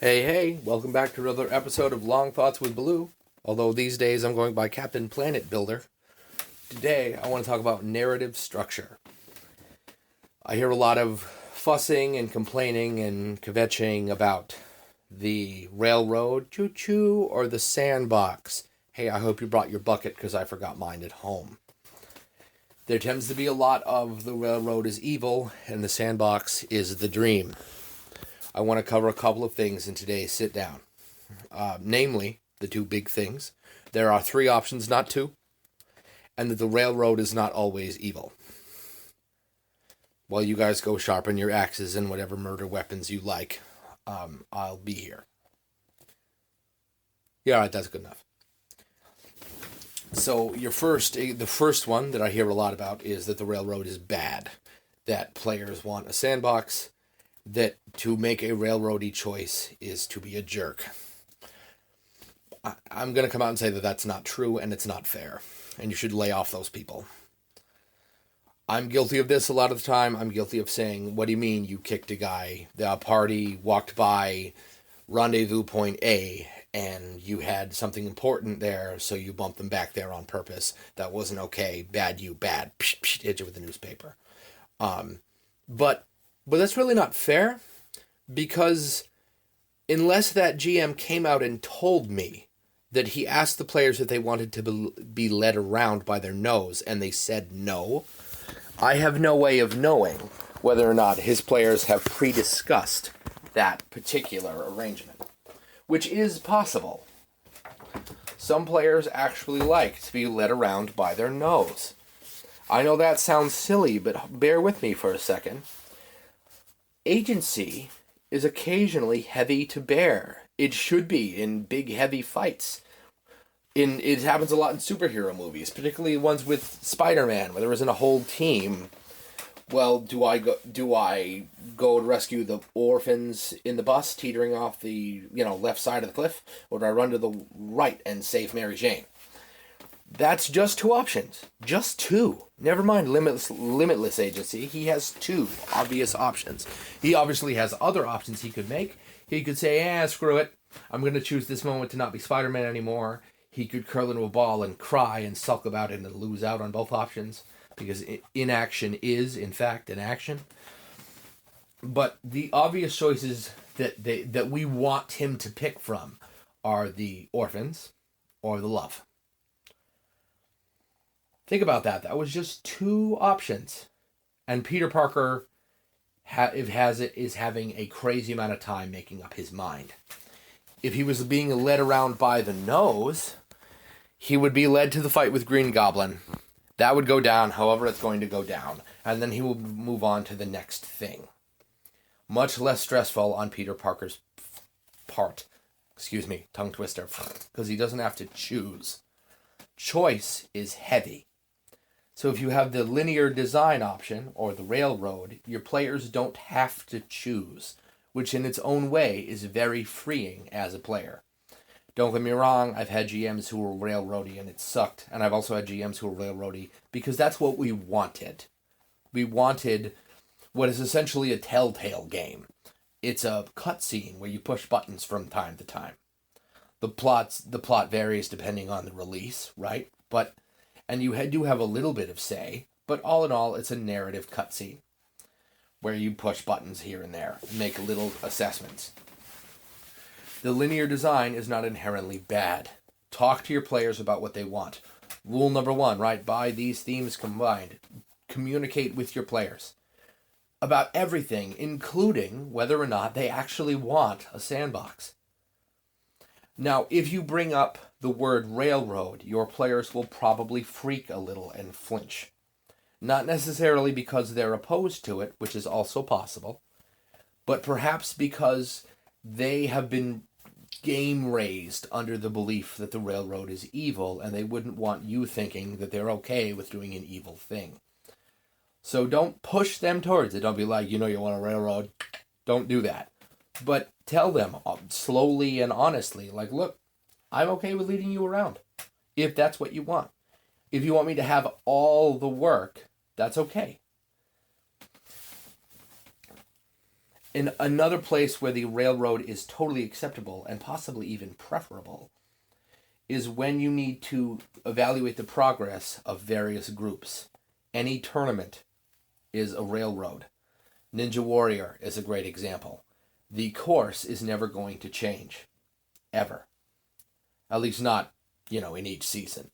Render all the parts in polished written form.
Hey, welcome back to another episode of Long Thoughts with Blue. Although these days I'm going by Captain Planet Builder. Today I want to talk about narrative structure. I hear a lot of fussing and complaining and kvetching about the railroad, choo-choo, or the sandbox. Hey, I hope you brought your bucket because I forgot mine at home. There tends to be a lot of the railroad is evil and the sandbox is the dream. I want to cover a couple of things in today's sit down. Namely, the two big things. There are three options, not two. And that the railroad is not always evil. While you guys go sharpen your axes and whatever murder weapons you like, I'll be here. Yeah, all right, that's good enough. So the first one that I hear a lot about is that the railroad is bad. That players want a sandbox. That to make a railroady choice is to be a jerk. I'm going to come out and say that that's not true and it's not fair. And you should lay off those people. I'm guilty of this a lot of the time. I'm guilty of saying, what do you mean you kicked a guy? The party walked by rendezvous point A and you had something important there, so you bumped them back there on purpose. That wasn't okay. Bad you, bad. Psh, psh, hit you with the newspaper. But that's really not fair, because unless that GM came out and told me that he asked the players if they wanted to be led around by their nose and they said no, I have no way of knowing whether or not his players have pre-discussed that particular arrangement, which is possible. Some players actually like to be led around by their nose. I know that sounds silly, but bear with me for a second. Agency is occasionally heavy to bear. It should be in big, heavy fights. It happens a lot in superhero movies, particularly ones with Spider-Man, where there isn't a whole team. Well, do I go to rescue the orphans in the bus teetering off the left side of the cliff, or do I run to the right and save Mary Jane? That's just two options. Just two. Never mind limitless agency. He has two obvious options. He obviously has other options he could make. He could say, screw it. I'm going to choose this moment to not be Spider-Man anymore. He could curl into a ball and cry and sulk about it and lose out on both options, because inaction is, in fact, an action. But the obvious choices that we want him to pick from are the orphans or the love. Think about that. That was just two options. And Peter Parker is having a crazy amount of time making up his mind. If he was being led around by the nose, he would be led to the fight with Green Goblin. That would go down however it's going to go down. And then he will move on to the next thing. Much less stressful on Peter Parker's part. Excuse me, tongue twister. Because he doesn't have to choose. Choice is heavy. So if you have the linear design option, or the railroad, your players don't have to choose, which in its own way is very freeing as a player. Don't get me wrong, I've had GMs who were railroady and it sucked, and I've also had GMs who were railroady because that's what we wanted. We wanted what is essentially a telltale game. It's a cutscene where you push buttons from time to time. The plot varies depending on the release, right? And you do have a little bit of say, but all in all, it's a narrative cutscene where you push buttons here and there and make little assessments. The linear design is not inherently bad. Talk to your players about what they want. Rule number 1, right? Buy these themes combined. Communicate with your players about everything, including whether or not they actually want a sandbox. Now, if you bring up the word railroad, your players will probably freak a little and flinch. Not necessarily because they're opposed to it, which is also possible, but perhaps because they have been game raised under the belief that the railroad is evil, and they wouldn't want you thinking that they're okay with doing an evil thing. So don't push them towards it. Don't be like, you want a railroad. Don't do that. But tell them slowly and honestly, like, look, I'm okay with leading you around, if that's what you want. If you want me to have all the work, that's okay. In another place where the railroad is totally acceptable and possibly even preferable is when you need to evaluate the progress of various groups. Any tournament is a railroad. Ninja Warrior is a great example. The course is never going to change. Ever. At least not, in each season.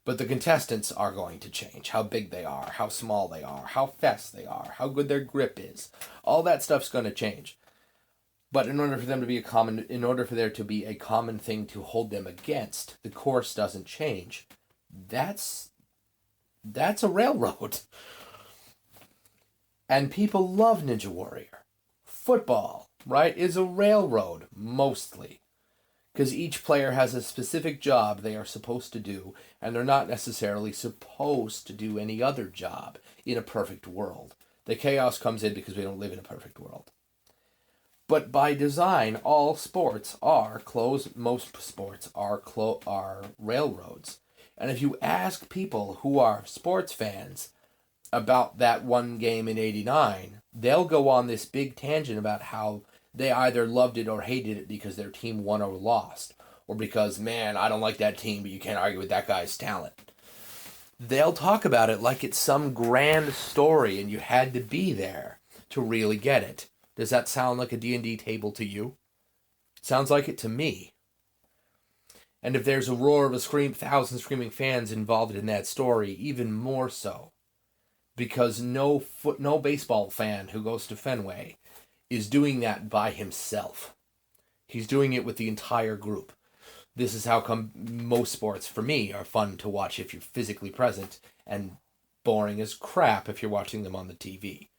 But the contestants are going to change. How big they are, how small they are, how fast they are, how good their grip is. All that stuff's going to change. But in order for there to be a common thing to hold them against, the course doesn't change. That's a railroad. And people love Ninja Warrior. Football, right, is a railroad, mostly. Because each player has a specific job they are supposed to do, and they're not necessarily supposed to do any other job in a perfect world. The chaos comes in because we don't live in a perfect world. But by design, all sports are closed. Most sports are railroads. And if you ask people who are sports fans about that one game in '89, they'll go on this big tangent about how they either loved it or hated it because their team won or lost. Or because, man, I don't like that team, but you can't argue with that guy's talent. They'll talk about it like it's some grand story and you had to be there to really get it. Does that sound like a D&D table to you? Sounds like it to me. And if there's a roar of 1,000 screaming fans involved in that story, even more so. Because no baseball fan who goes to Fenway is doing that by himself. He's doing it with the entire group. This is how come most sports, for me, are fun to watch if you're physically present, and boring as crap if you're watching them on the TV.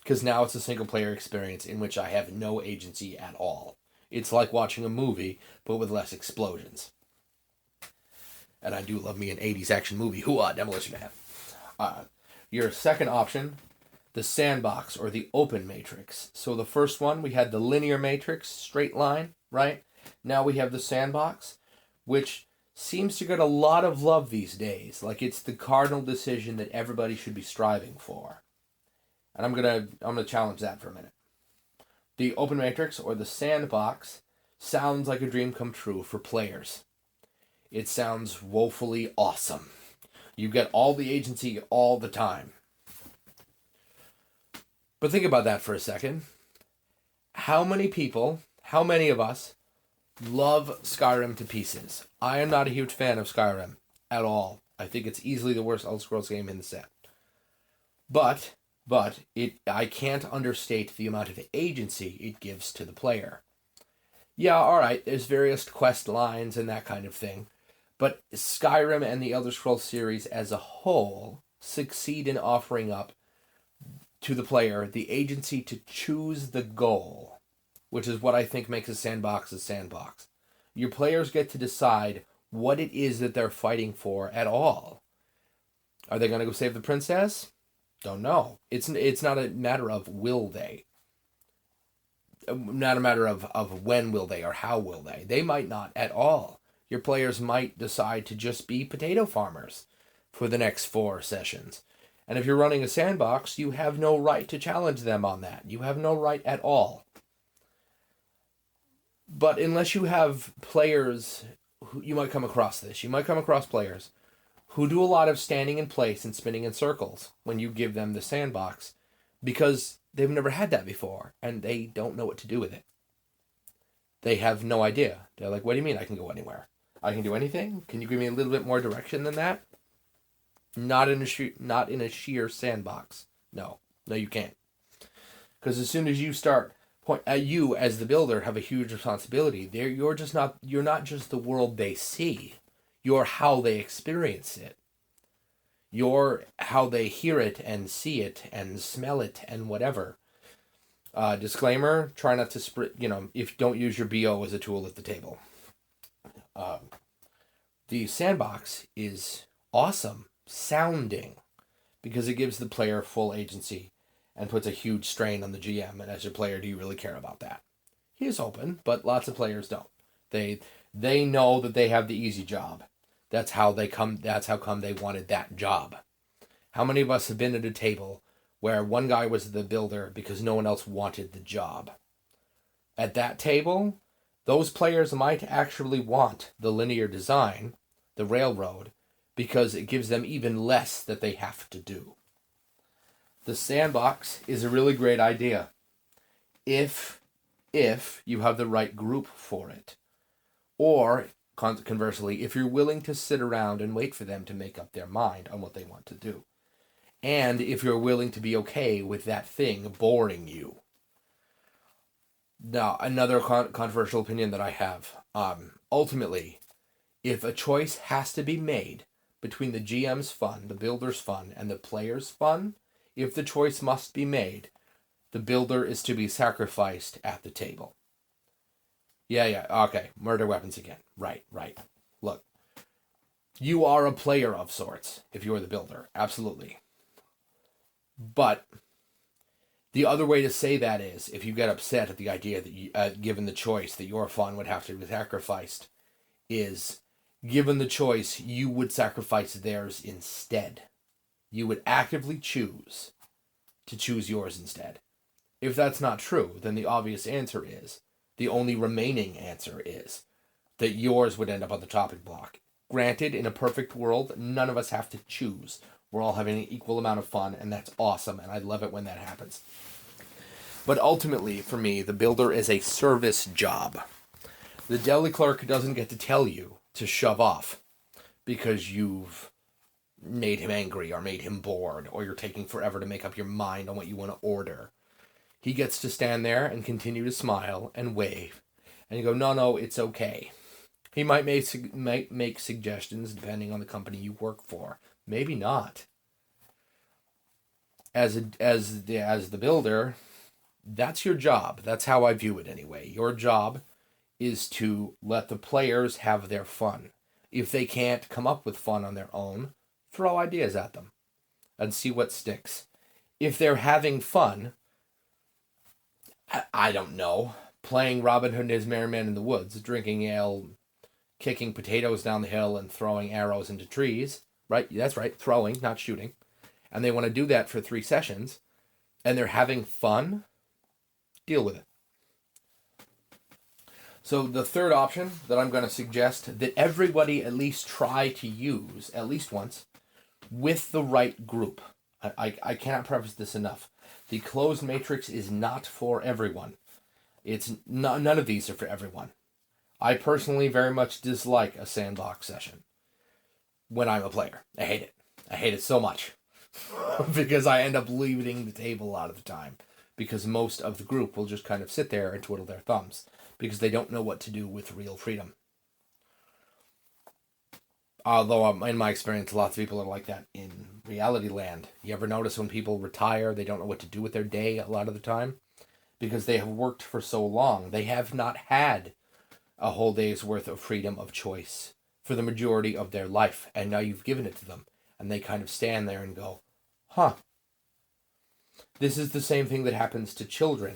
Because now it's a single-player experience in which I have no agency at all. It's like watching a movie, but with less explosions. And I do love me an 80s action movie. Hoo-ah, Demolition Man. Your second option, the sandbox, or the open matrix. So the first one, we had the linear matrix, straight line, right? Now we have the sandbox, which seems to get a lot of love these days. Like it's the cardinal decision that everybody should be striving for. And I'm gonna challenge that for a minute. The open matrix, or the sandbox, sounds like a dream come true for players. It sounds woefully awesome. You get all the agency all the time. But think about that for a second. How many of us, love Skyrim to pieces? I am not a huge fan of Skyrim at all. I think it's easily the worst Elder Scrolls game in the set. But I can't understate the amount of agency it gives to the player. Yeah, alright, there's various quest lines and that kind of thing. But Skyrim and the Elder Scrolls series as a whole succeed in offering up to the player the agency to choose the goal, which is what I think makes a sandbox a sandbox. Your players get to decide what it is that they're fighting for at all. Are they going to go save the princess? Don't know. It's not a matter of will they. Not a matter of when will they or how will they. They might not at all. Your players might decide to just be potato farmers for the next 4 sessions. And if you're running a sandbox, you have no right to challenge them on that. You have no right at all. But unless you have players, you might come across this. You might come across players who do a lot of standing in place and spinning in circles when you give them the sandbox because they've never had that before and they don't know what to do with it. They have no idea. They're like, what do you mean I can go anywhere? I can do anything? Can you give me a little bit more direction than that? Not in a sheer sandbox. No, you can't. Because as soon as you start you as the builder have a huge responsibility. You're not just the world they see. You're how they experience it. You're how they hear it and see it and smell it and whatever. Disclaimer: try not to if don't use your BO as a tool at the table. The sandbox is awesome sounding because it gives the player full agency and puts a huge strain on the GM. And as your player, do you really care about that? He is open, but lots of players don't. They know that they have the easy job. That's how come they wanted that job. How many of us have been at a table where one guy was the builder because no one else wanted the job. At that table, those players might actually want the linear design, the railroad, because it gives them even less that they have to do. The sandbox is a really great idea if you have the right group for it. Or, conversely, if you're willing to sit around and wait for them to make up their mind on what they want to do. And if you're willing to be okay with that thing boring you. Now, another controversial opinion that I have. Ultimately, if a choice has to be made between the GM's fun, the builder's fun, and the player's fun, if the choice must be made, the builder is to be sacrificed at the table. Yeah, okay. Murder weapons again. Right. Look, you are a player of sorts if you're the builder. Absolutely. But the other way to say that is, if you get upset at the idea that, you, given the choice, that your fun would have to be sacrificed, is, given the choice, you would sacrifice theirs instead. You would actively choose to choose yours instead. If that's not true, then the obvious answer is, the only remaining answer is, that yours would end up on the chopping block. Granted, in a perfect world, none of us have to choose. We're all having an equal amount of fun, and that's awesome, and I love it when that happens. But ultimately, for me, the builder is a service job. The deli clerk doesn't get to tell you to shove off because you've made him angry or made him bored or you're taking forever to make up your mind on what you want to order. He gets to stand there and continue to smile and wave. And you go, no, it's okay. He might make suggestions depending on the company you work for. Maybe not. As the builder, that's your job. That's how I view it anyway. Your job is to let the players have their fun. If they can't come up with fun on their own, throw ideas at them and see what sticks. If they're having fun, I don't know, playing Robin Hood and his Merry Men in the Woods, drinking ale, kicking potatoes down the hill and throwing arrows into trees, right? That's right, throwing, not shooting. And they want to do that for 3 sessions, and they're having fun, deal with it. So the third option that I'm going to suggest that everybody at least try to use, at least once, with the right group. I cannot preface this enough. The closed matrix is not for everyone. None of these are for everyone. I personally very much dislike a sandbox session when I'm a player. I hate it. I hate it so much because I end up leaving the table a lot of the time because most of the group will just kind of sit there and twiddle their thumbs because they don't know what to do with real freedom. Although, in my experience, lots of people are like that in reality land. You ever notice when people retire, they don't know what to do with their day a lot of the time? Because they have worked for so long. They have not had a whole day's worth of freedom of choice for the majority of their life. And now you've given it to them. And they kind of stand there and go, huh. This is the same thing that happens to children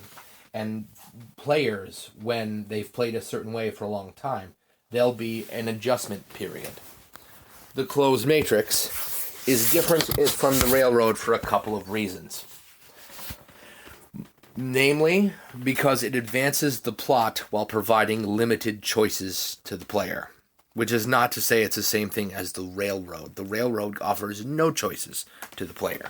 and players when they've played a certain way for a long time. There'll be an adjustment period. The closed matrix is different from the railroad for a couple of reasons. Namely, because it advances the plot while providing limited choices to the player. Which is not to say it's the same thing as the railroad. The railroad offers no choices to the player.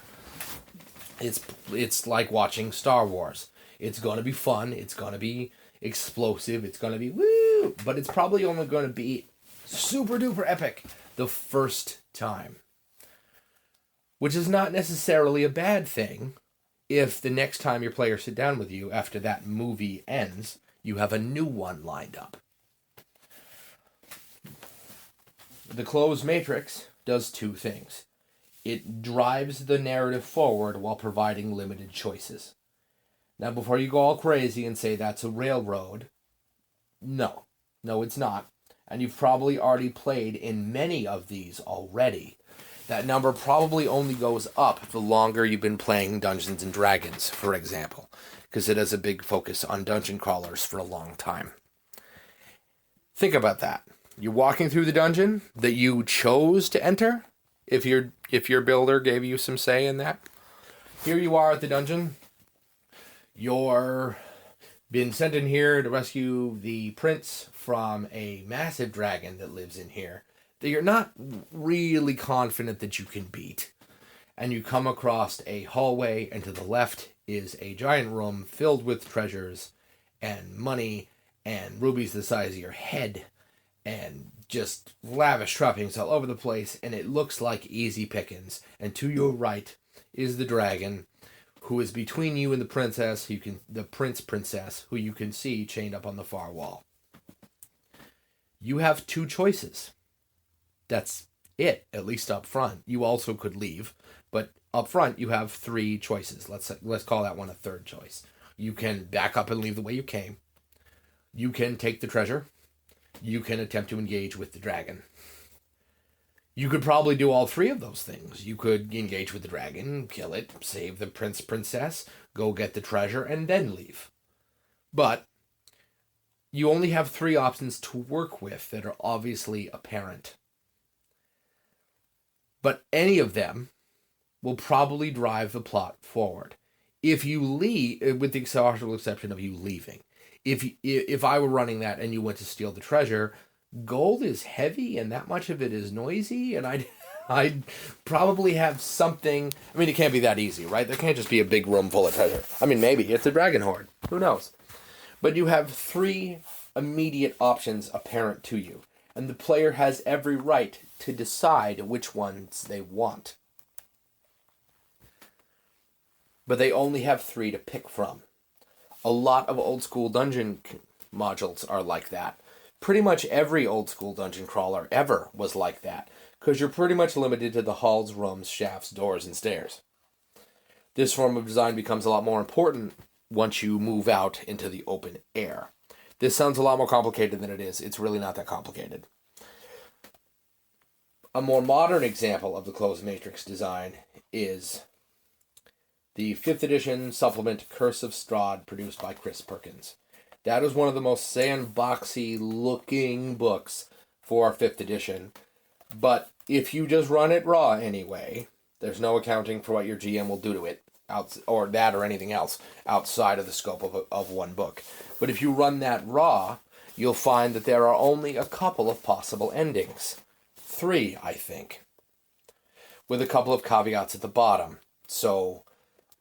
It's like watching Star Wars. It's going to be fun. It's going to be explosive. It's going to be woo! But it's probably only going to be super duper epic the first time. Which is not necessarily a bad thing if the next time your players sit down with you after that movie ends, you have a new one lined up. The closed matrix does 2 things. It drives the narrative forward while providing limited choices. Now, before you go all crazy and say that's a railroad, no, it's not. And you've probably already played in many of these already. That number probably only goes up the longer you've been playing Dungeons and Dragons, for example, because it has a big focus on dungeon crawlers for a long time. Think about that. You're walking through the dungeon that you chose to enter, if your builder gave you some say in that. here you are at the dungeon. You're been sent in here to rescue the prince from a massive dragon that lives in here that you're not really confident that you can beat. And you come across a hallway, and to the left is a giant room filled with treasures and money and rubies the size of your head and just lavish trappings all over the place, and it looks like easy pickings. And to your right is the dragon, who is between you and the princess, the princess, who you can see chained up on the far wall. You have two choices. That's it, at least up front. You also could leave, but up front you have three choices. Let's call that one a third choice. You can back up and leave the way you came. You can take the treasure. You can attempt to engage with the dragon. You could probably do all three of those things. You could engage with the dragon, kill it, save the princess, go get the treasure, and then leave. But you only have three options to work with that are obviously apparent. But any of them will probably drive the plot forward. If you leave, with the exception of you leaving, if I were running that and you went to steal the treasure, gold is heavy and that much of it is noisy, and I'd probably have something. I mean, it can't be that easy, right? There can't just be a big room full of treasure. I mean, maybe it's a dragon horde. Who knows? But you have three immediate options apparent to you, and the player has every right to decide which ones they want. But they only have three to pick from. A lot of old school dungeon modules are like that. Pretty much every old school dungeon crawler ever was like that, because you're pretty much limited to the halls, rooms, shafts, doors, and stairs. This form of design becomes a lot more important once you move out into the open air. This sounds a lot more complicated than it is. It's really not that complicated. A more modern example of the closed matrix design is the 5th edition supplement Curse of Strahd, produced by Chris Perkins. That is one of the most sandboxy looking books for 5th edition. But if you just run it raw anyway, there's no accounting for what your GM will do to it, or that or anything else, outside of the scope of one book. But if you run that raw, you'll find that there are only a couple of possible endings. 3, I think. With a couple of caveats at the bottom. So,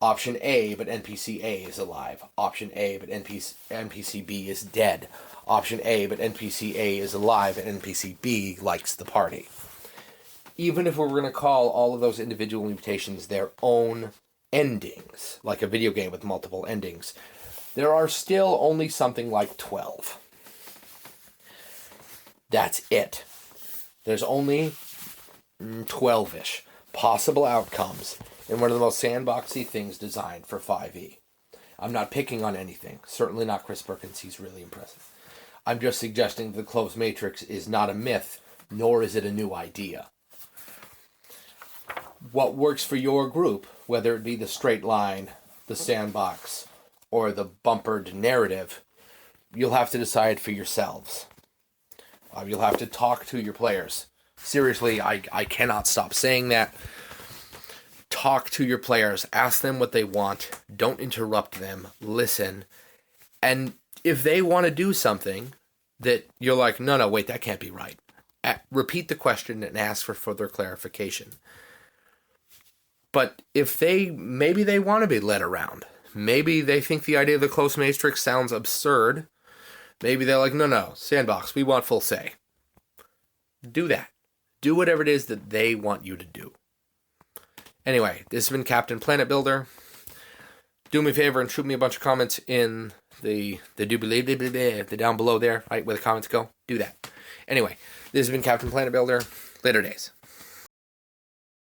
option A, but NPC A is alive. Option A, but NPC B is dead. Option A, but NPC A is alive and NPC B likes the party. Even if we were going to call all of those individual mutations their own endings, like a video game with multiple endings, there are still only something like 12. That's it. There's only 12-ish possible outcomes in one of the most sandboxy things designed for 5e. I'm not picking on anything. Certainly not Chris Perkins. He's really impressive. I'm just suggesting the closed matrix is not a myth, nor is it a new idea. What works for your group, whether it be the straight line, the sandbox, or the bumpered narrative, you'll have to decide for yourselves. You'll have to talk to your players. Seriously, I cannot stop saying that. Talk to your players. Ask them what they want. Don't interrupt them. Listen. And if they want to do something that you're like, no, wait, that can't be right. Repeat the question and ask for further clarification. But if maybe they want to be led around. Maybe they think the idea of the closed matrix sounds absurd. Maybe they're like, no, sandbox, we want full say. Do that. Do whatever it is that they want you to do. Anyway, this has been Captain Planet Builder. Do me a favor and shoot me a bunch of comments in the down below there, right where the comments go. Do that. Anyway, this has been Captain Planet Builder. Later days.